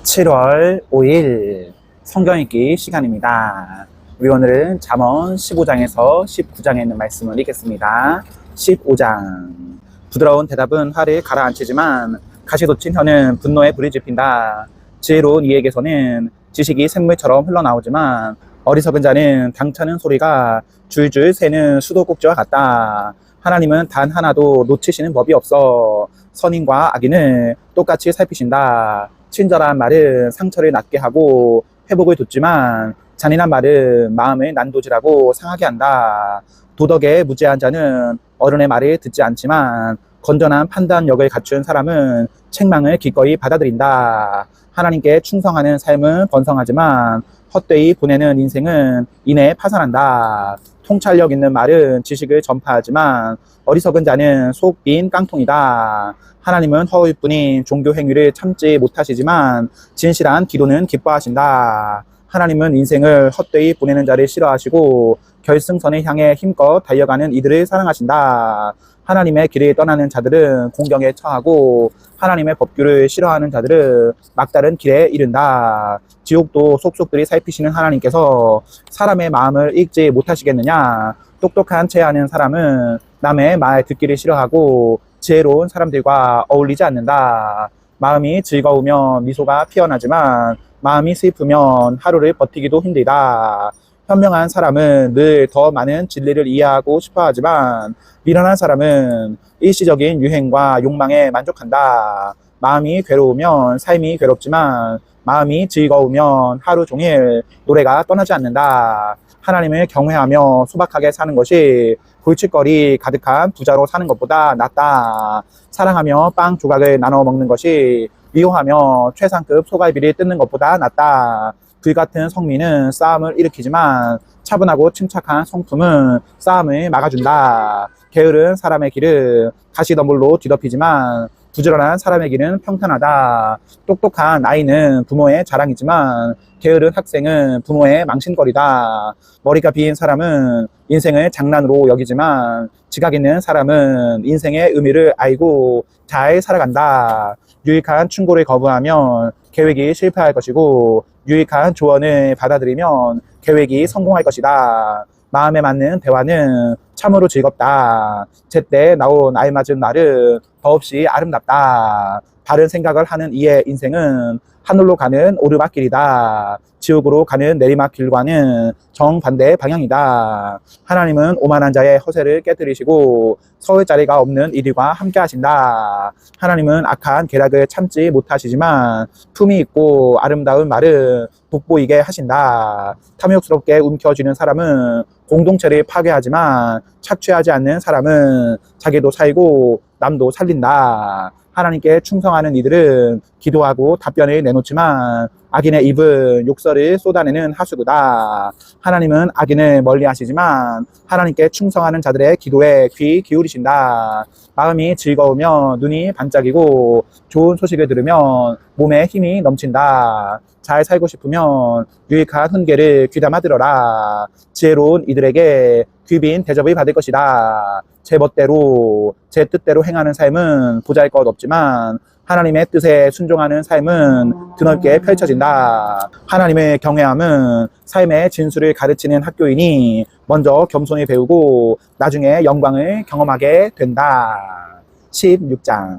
7월 5일 성경 읽기 시간입니다. 우리 오늘은 잠언 15장에서 19장에 있는 말씀을 읽겠습니다. 15장. 부드러운 대답은 화를 가라앉히지만 가시돋친 혀는 분노에 불이 지핀다. 지혜로운 이에게서는 지식이 샘물처럼 흘러나오지만 어리석은 자는 당차는 소리가 줄줄 새는 수도꼭지와 같다. 하나님은 단 하나도 놓치시는 법이 없어 선인과 악인을 똑같이 살피신다. 친절한 말은 상처를 낫게 하고 회복을 돋지만 잔인한 말은 마음을 난도질하고 상하게 한다. 도덕에 무지한 자는 어른의 말을 듣지 않지만 건전한 판단력을 갖춘 사람은 책망을 기꺼이 받아들인다. 하나님께 충성하는 삶은 번성하지만 헛되이 보내는 인생은 이내 파산한다. 통찰력 있는 말은 지식을 전파하지만 어리석은 자는 속 빈 깡통이다. 하나님은 허울 뿐인 종교 행위를 참지 못하시지만 진실한 기도는 기뻐하신다. 하나님은 인생을 헛되이 보내는 자를 싫어하시고 결승선을 향해 힘껏 달려가는 이들을 사랑하신다. 하나님의 길을 떠나는 자들은 공경에 처하고 하나님의 법규를 싫어하는 자들은 막다른 길에 이른다. 지옥도 속속들이 살피시는 하나님께서 사람의 마음을 읽지 못하시겠느냐? 똑똑한 채 하는 사람은 남의 말 듣기를 싫어하고 지혜로운 사람들과 어울리지 않는다. 마음이 즐거우면 미소가 피어나지만 마음이 슬프면 하루를 버티기도 힘들다. 현명한 사람은 늘 더 많은 진리를 이해하고 싶어 하지만 미련한 사람은 일시적인 유행과 욕망에 만족한다. 마음이 괴로우면 삶이 괴롭지만 마음이 즐거우면 하루 종일 노래가 떠나지 않는다. 하나님을 경외하며 소박하게 사는 것이 골칫거리 가득한 부자로 사는 것보다 낫다. 사랑하며 빵 조각을 나눠 먹는 것이 미워하며 최상급 소갈비를 뜯는 것보다 낫다. 불같은 성민은 싸움을 일으키지만 차분하고 침착한 성품은 싸움을 막아준다. 게으른 사람의 길은 가시덤불로 뒤덮이지만 부지런한 사람의 길은 평탄하다. 똑똑한 아이는 부모의 자랑이지만 게으른 학생은 부모의 망신거리다. 머리가 비인 사람은 인생을 장난으로 여기지만 지각 있는 사람은 인생의 의미를 알고 잘 살아간다. 유익한 충고를 거부하면 계획이 실패할 것이고 유익한 조언을 받아들이면 계획이 성공할 것이다. 마음에 맞는 대화는 참으로 즐겁다. 제때 나온 알맞은 말은 더없이 아름답다. 바른 생각을 하는 이의 인생은 하늘로 가는 오르막길이다. 지옥으로 가는 내리막길과는 정반대 방향이다. 하나님은 오만한 자의 허세를 깨뜨리시고 서울 자리가 없는 이들과 함께 하신다. 하나님은 악한 계략을 참지 못하시지만 품이 있고 아름다운 말은 돋보이게 하신다. 탐욕스럽게 움켜쥐는 사람은 공동체를 파괴하지만 착취하지 않는 사람은 자기도 살고 남도 살린다. 하나님께 충성하는 이들은 기도하고 답변을 내놓지만 악인의 입은 욕설을 쏟아내는 하수구다. 하나님은 악인을 멀리하시지만 하나님께 충성하는 자들의 기도에 귀 기울이신다. 마음이 즐거우면 눈이 반짝이고 좋은 소식을 들으면 몸에 힘이 넘친다. 잘 살고 싶으면 유익한 훈계를 귀담아 들어라. 지혜로운 이들에게 귀빈 대접을 받을 것이다. 제 멋대로 제 뜻대로 행하는 삶은 보잘것없지만 하나님의 뜻에 순종하는 삶은 드넓게 펼쳐진다. 하나님의 경외함은 삶의 진수를 가르치는 학교이니 먼저 겸손히 배우고 나중에 영광을 경험하게 된다. 16장.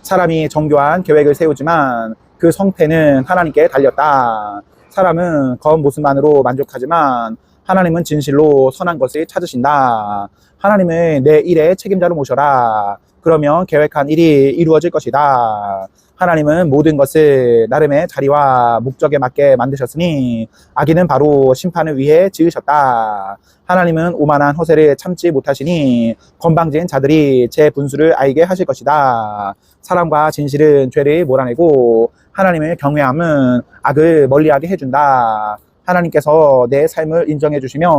사람이 정교한 계획을 세우지만 그 성패는 하나님께 달렸다. 사람은 겉모습만으로 만족하지만 하나님은 진실로 선한 것을 찾으신다. 하나님을 내 일의 책임자로 모셔라. 그러면 계획한 일이 이루어질 것이다. 하나님은 모든 것을 나름의 자리와 목적에 맞게 만드셨으니 악인은 바로 심판을 위해 지으셨다. 하나님은 오만한 허세를 참지 못하시니 건방진 자들이 제 분수를 알게 하실 것이다. 사랑과 진실은 죄를 몰아내고 하나님을 경외함은 악을 멀리하게 해준다. 하나님께서 내 삶을 인정해 주시면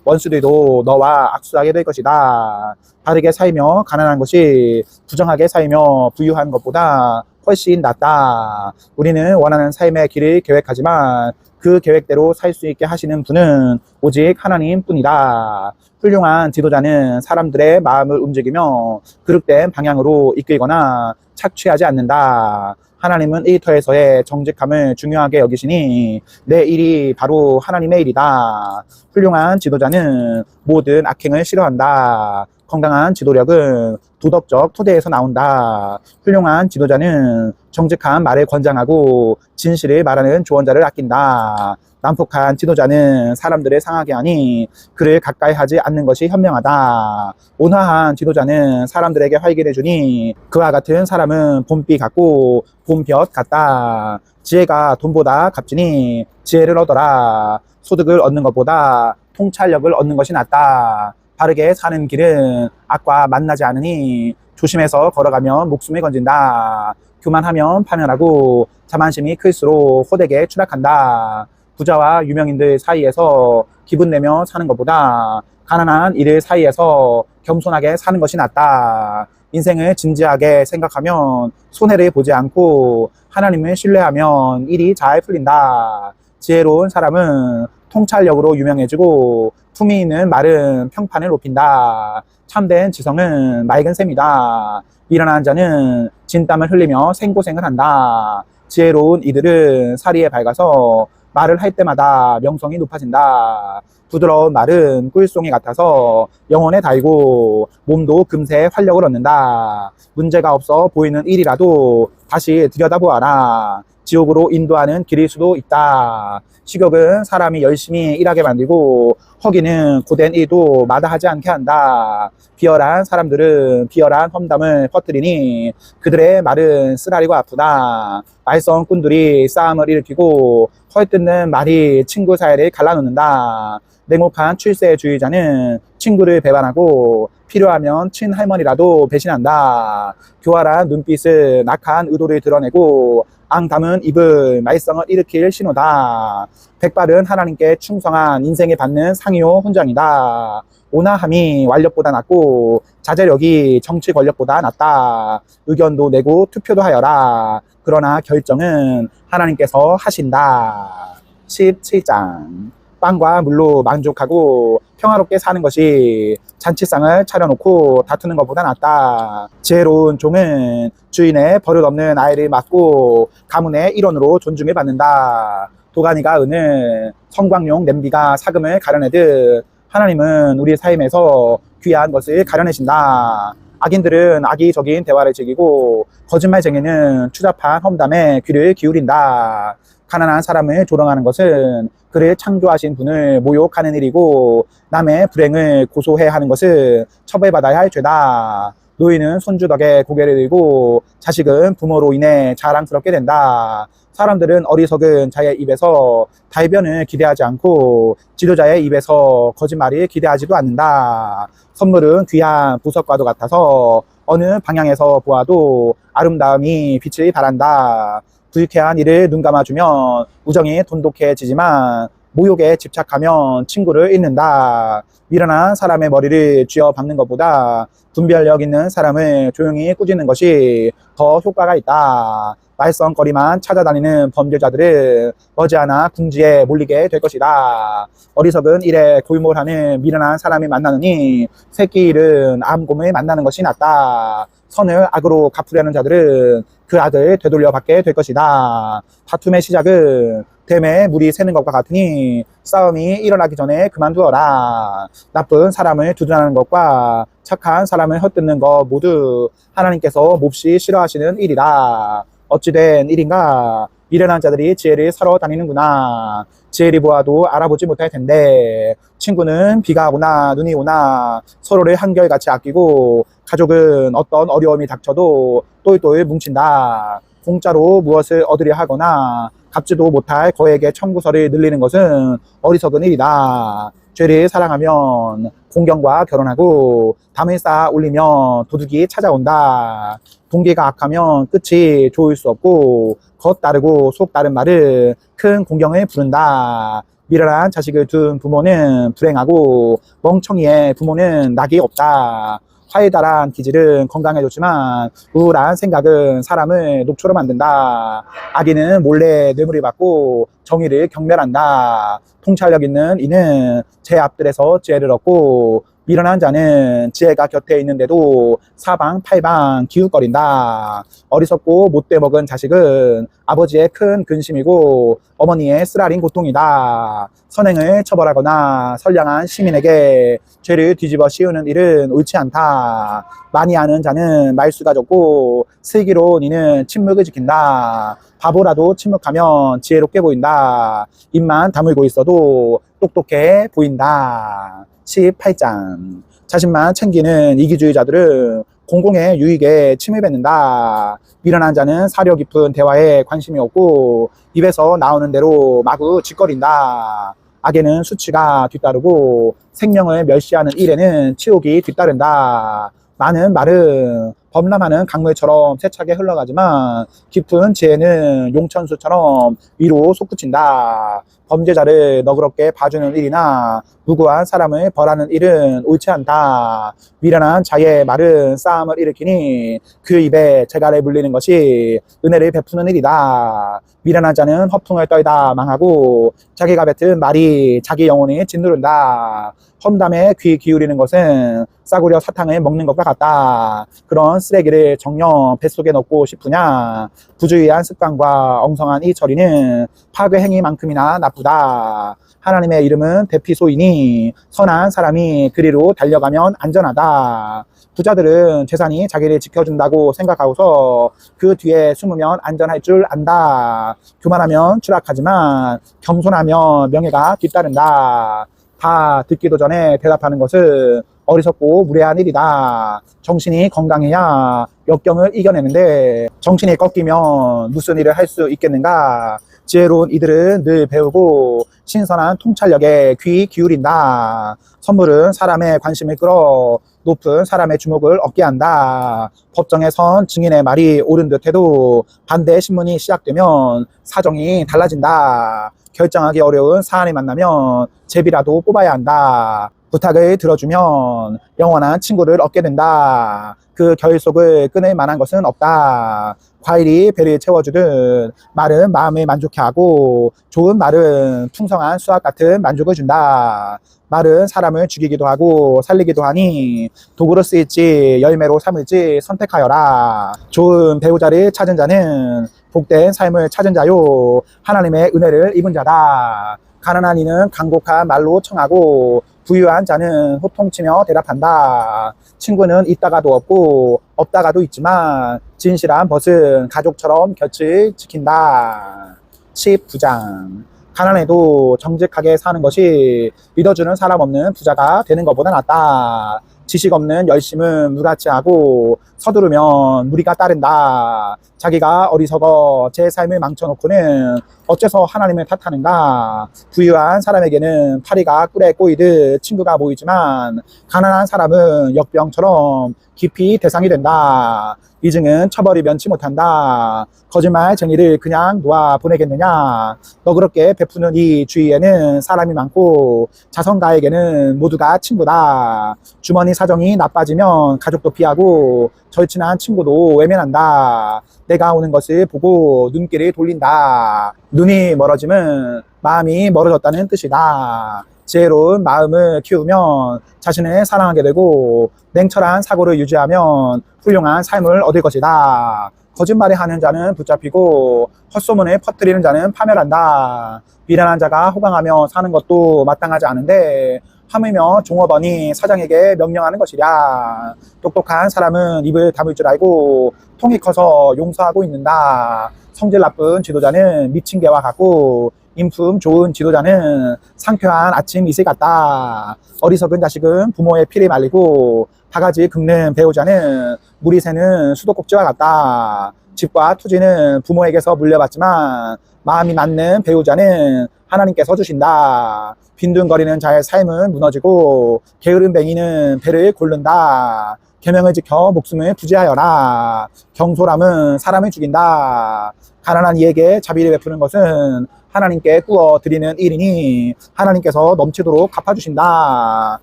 원수들도 너와 악수하게 될 것이다. 바르게 살며 가난한 것이 부정하게 살며 부유한 것보다 훨씬 낫다. 우리는 원하는 삶의 길을 계획하지만 그 계획대로 살 수 있게 하시는 분은 오직 하나님뿐이다. 훌륭한 지도자는 사람들의 마음을 움직이며 그릇된 방향으로 이끌거나 착취하지 않는다. 하나님은 일터에서의 정직함을 중요하게 여기시니 내 일이 바로 하나님의 일이다. 훌륭한 지도자는 모든 악행을 싫어한다. 건강한 지도력은 도덕적 토대에서 나온다. 훌륭한 지도자는 정직한 말을 권장하고 진실을 말하는 조언자를 아낀다. 난폭한 지도자는 사람들을 상하게 하니 그를 가까이 하지 않는 것이 현명하다. 온화한 지도자는 사람들에게 활기를 주니 그와 같은 사람은 봄비 같고 봄볕 같다. 지혜가 돈보다 값지니 지혜를 얻어라. 소득을 얻는 것보다 통찰력을 얻는 것이 낫다. 바르게 사는 길은 악과 만나지 않으니 조심해서 걸어가면 목숨을 건진다. 교만하면 파멸하고 자만심이 클수록 헛되게 추락한다. 부자와 유명인들 사이에서 기분 내며 사는 것보다 가난한 이들 사이에서 겸손하게 사는 것이 낫다. 인생을 진지하게 생각하면 손해를 보지 않고 하나님을 신뢰하면 일이 잘 풀린다. 지혜로운 사람은 통찰력으로 유명해지고 품위 있는 말은 평판을 높인다. 참된 지성은 맑은 샘이다. 미련한 자는 진땀을 흘리며 생고생을 한다. 지혜로운 이들은 사리에 밝아서 말을 할 때마다 명성이 높아진다. 부드러운 말은 꿀송이 같아서 영혼에 닿고 몸도 금세 활력을 얻는다. 문제가 없어 보이는 일이라도 다시 들여다보아라. 지옥으로 인도하는 길일 수도 있다. 식욕은 사람이 열심히 일하게 만들고 허기는 고된 일도 마다하지 않게 한다. 비열한 사람들은 비열한 험담을 퍼뜨리니 그들의 말은 쓰라리고 아프다. 말썽꾼들이 싸움을 일으키고 헐뜯는 말이 친구 사이를 갈라놓는다. 냉혹한 출세주의자는 친구를 배반하고 필요하면 친할머니라도 배신한다. 교활한 눈빛은 악한 의도를 드러내고 앙담은 입을 말썽을 일으킬 신호다. 백발은 하나님께 충성한 인생에 받는 상이요 훈장이다. 온화함이 완력보다 낫고 자제력이 정치 권력보다 낫다. 의견도 내고 투표도 하여라. 그러나 결정은 하나님께서 하신다. 17장 빵과 물로 만족하고 평화롭게 사는 것이 잔치상을 차려놓고 다투는 것보다 낫다. 지혜로운 종은 주인의 버릇없는 아이를 맡고 가문의 일원으로 존중을 받는다. 도가니가 은을 성광용 냄비가 사금을 가려내듯 하나님은 우리 삶에서 귀한 것을 가려내신다. 악인들은 악의적인 대화를 즐기고 거짓말쟁이는 추잡한 험담에 귀를 기울인다. 가난한 사람을 조롱하는 것은 그를 창조하신 분을 모욕하는 일이고 남의 불행을 고소해야 하는 것은 처벌받아야 할 죄다. 노인은 손주 덕에 고개를 들고 자식은 부모로 인해 자랑스럽게 된다. 사람들은 어리석은 자의 입에서 달변을 기대하지 않고 지도자의 입에서 거짓말을 기대하지도 않는다. 선물은 귀한 보석과도 같아서 어느 방향에서 보아도 아름다움이 빛을 발한다. 불쾌한 일을 눈감아주면 우정이 돈독해지지만 모욕에 집착하면 친구를 잃는다. 미련한 사람의 머리를 쥐어 박는 것보다 분별력 있는 사람을 조용히 꾸짖는 것이 더 효과가 있다. 말썽거리만 찾아다니는 범죄자들은 머지않아 궁지에 몰리게 될 것이다. 어리석은 일에 골몰하는 미련한 사람이 만나느니 새끼 일은 암곰을 만나는 것이 낫다. 선을 악으로 갚으려는 자들은 그 악을 되돌려 받게 될 것이다. 다툼의 시작은 댐에 물이 새는 것과 같으니 싸움이 일어나기 전에 그만두어라. 나쁜 사람을 두둔하는 것과 착한 사람을 헛뜯는 것 모두 하나님께서 몹시 싫어하시는 일이다. 어찌된 일인가? 미련한 자들이 지혜를 사러 다니는구나. 지혜를 보아도 알아보지 못할 텐데 친구는 비가 오나 눈이 오나 서로를 한결같이 아끼고 가족은 어떤 어려움이 닥쳐도 똘똘 뭉친다. 공짜로 무엇을 얻으려 하거나 갚지도 못할 거액의 청구서를 늘리는 것은 어리석은 일이다. 죄를 사랑하면 공경과 결혼하고 담을 쌓아 올리면 도둑이 찾아온다. 동기가 악하면 끝이 좋을 수 없고 겉 다르고 속 다른 말은 큰 공경을 부른다. 미련한 자식을 둔 부모는 불행하고 멍청이의 부모는 낙이 없다. 활달한 기질은 건강에 좋지만 우울한 생각은 사람을 녹초로 만든다. 악인은 몰래 뇌물을 받고 정의를 경멸한다. 통찰력 있는 이는 제 앞들에서 지혜를 얻고 미련한 자는 지혜가 곁에 있는데도 사방팔방 기웃거린다. 어리석고 못돼 먹은 자식은 아버지의 큰 근심이고 어머니의 쓰라린 고통이다. 선행을 처벌하거나 선량한 시민에게 죄를 뒤집어 씌우는 일은 옳지 않다. 많이 아는 자는 말수가 적고 슬기로운 이는 침묵을 지킨다. 바보라도 침묵하면 지혜롭게 보인다. 입만 다물고 있어도 똑똑해 보인다. 18장. 자신만 챙기는 이기주의자들은 공공의 유익에 침을 뱉는다. 미련한 자는 사려 깊은 대화에 관심이 없고 입에서 나오는 대로 마구 짓거린다. 악에는 수치가 뒤따르고 생명을 멸시하는 일에는 치욕이 뒤따른다. 많은 말은 범람하는 강물처럼 세차게 흘러가지만 깊은 지혜는 용천수처럼 위로 솟구친다. 범죄자를 너그럽게 봐주는 일이나 무고한 사람을 벌하는 일은 옳지 않다. 미련한 자의 말은 싸움을 일으키니 그 입에 재갈을 물리는 것이 은혜를 베푸는 일이다. 미련한 자는 허풍을 떨다 망하고 자기가 뱉은 말이 자기 영혼이 짓누른다. 험담에 귀 기울이는 것은 싸구려 사탕을 먹는 것과 같다. 그런 쓰레기를 정녕 뱃속에 넣고 싶으냐? 부주의한 습관과 엉성한 이 처리는 파괴 행위만큼이나 나쁘다. 하나님의 이름은 대피소이니 선한 사람이 그리로 달려가면 안전하다. 부자들은 재산이 자기를 지켜준다고 생각하고서 그 뒤에 숨으면 안전할 줄 안다. 교만하면 추락하지만 겸손하면 명예가 뒤따른다. 다 듣기도 전에 대답하는 것은 어리석고 무례한 일이다. 정신이 건강해야 역경을 이겨내는데 정신이 꺾이면 무슨 일을 할 수 있겠는가? 지혜로운 이들은 늘 배우고 신선한 통찰력에 귀 기울인다. 선물은 사람의 관심을 끌어 높은 사람의 주목을 얻게 한다. 법정에 선 증인의 말이 옳은 듯해도 반대 신문이 시작되면 사정이 달라진다. 결정하기 어려운 사안을 만나면 제비라도 뽑아야 한다. 부탁을 들어주면 영원한 친구를 얻게 된다. 그 결속을 끊을 만한 것은 없다. 과일이 배를 채워주듯 말은 마음을 만족해 하고 좋은 말은 풍성한 수학 같은 만족을 준다. 말은 사람을 죽이기도 하고 살리기도 하니 도구로 쓰일지 열매로 삼을지 선택하여라. 좋은 배우자를 찾은 자는 복된 삶을 찾은 자요 하나님의 은혜를 입은 자다. 가난한 이는 간곡한 말로 청하고 부유한 자는 호통치며 대답한다. 친구는 있다가도 없고 없다가도 있지만 진실한 벗은 가족처럼 곁을 지킨다. 19장. 가난해도 정직하게 사는 것이 믿어주는 사람 없는 부자가 되는 것보다 낫다. 지식 없는 열심은 무가치 하고 서두르면 무리가 따른다. 자기가 어리석어 제 삶을 망쳐놓고는 어째서 하나님을 탓하는가? 부유한 사람에게는 파리가 꿀에 꼬이듯 친구가 보이지만 가난한 사람은 역병처럼 깊이 대상이 된다. 이증은 처벌이 면치 못한다. 거짓말쟁이를 그냥 놓아 보내겠느냐? 너그럽게 베푸는 이 주위에는 사람이 많고 자선가에게는 모두가 친구다. 주머니 사정이 나빠지면 가족도 피하고 절친한 친구도 외면한다. 내가 오는 것을 보고 눈길을 돌린다. 눈이 멀어지면 마음이 멀어졌다는 뜻이다. 지혜로운 마음을 키우면 자신을 사랑하게 되고 냉철한 사고를 유지하면 훌륭한 삶을 얻을 것이다. 거짓말을 하는 자는 붙잡히고 헛소문을 퍼뜨리는 자는 파멸한다. 미련한 자가 호강하며 사는 것도 마땅하지 않은데 하물며 종업원이 사장에게 명령하는 것이랴. 똑똑한 사람은 입을 다물 줄 알고 통이 커서 용서하고 있는다. 성질 나쁜 지도자는 미친 개와 같고 인품 좋은 지도자는 상쾌한 아침 이슬 같다. 어리석은 자식은 부모의 피를 말리고 바가지 긁는 배우자는 물이 새는 수도꼭지와 같다. 집과 토지는 부모에게서 물려받지만 마음이 맞는 배우자는 하나님께서 주신다. 빈둥거리는 자의 삶은 무너지고 게으른 뱅이는 배를 고른다. 계명을 지켜 목숨을 부지하여라. 경솔함은 사람을 죽인다. 가난한 이에게 자비를 베푸는 것은 하나님께 꾸어 드리는 일이니 하나님께서 넘치도록 갚아주신다.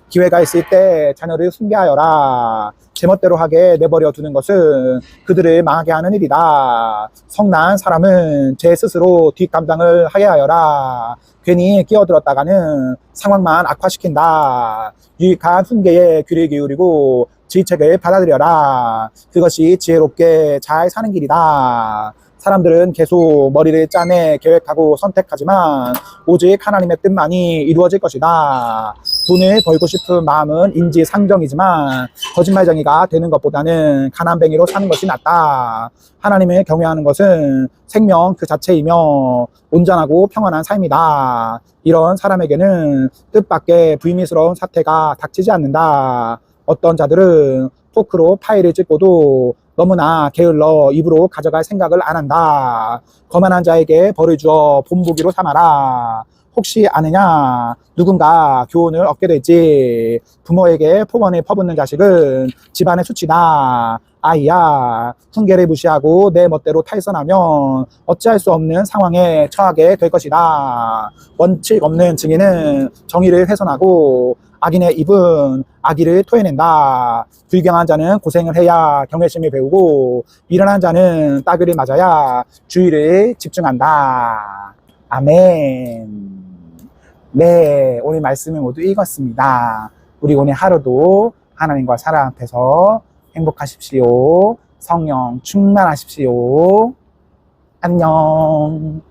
기회가 있을 때 자녀를 순계하여라. 제멋대로 하게 내버려 두는 것은 그들을 망하게 하는 일이다. 성난 사람은 제 스스로 뒷감당을 하게 하여라. 괜히 끼어들었다가는 상황만 악화시킨다. 유익한 훈계에 귀를 기울이고 지책을 받아들여라. 그것이 지혜롭게 잘 사는 길이다. 사람들은 계속 머리를 짜내 계획하고 선택하지만 오직 하나님의 뜻만이 이루어질 것이다. 돈을 벌고 싶은 마음은 인지상정이지만 거짓말쟁이가 되는 것보다는 가난뱅이로 사는 것이 낫다. 하나님을 경외하는 것은 생명 그 자체이며 온전하고 평안한 삶이다. 이런 사람에게는 뜻밖의 불미스러운 사태가 닥치지 않는다. 어떤 자들은 포크로 파이를 찍고도 너무나 게을러 입으로 가져갈 생각을 안 한다. 거만한 자에게 벌을 주어 본보기로 삼아라. 혹시 아느냐? 누군가 교훈을 얻게 될지. 부모에게 폭언을 퍼붓는 자식은 집안의 수치다. 아이야, 훈계를 무시하고 내 멋대로 탈선하면 어찌할 수 없는 상황에 처하게 될 것이다. 원칙 없는 증인은 정의를 훼손하고 악인의 입은 악의를 토해낸다. 불경한 자는 고생을 해야 경외심을 배우고 미련한 자는 따귀를 맞아야 주의를 집중한다. 아멘. 네, 오늘 말씀을 모두 읽었습니다. 우리 오늘 하루도 하나님과 사랑 앞에서 행복하십시오. 성령 충만하십시오. 안녕.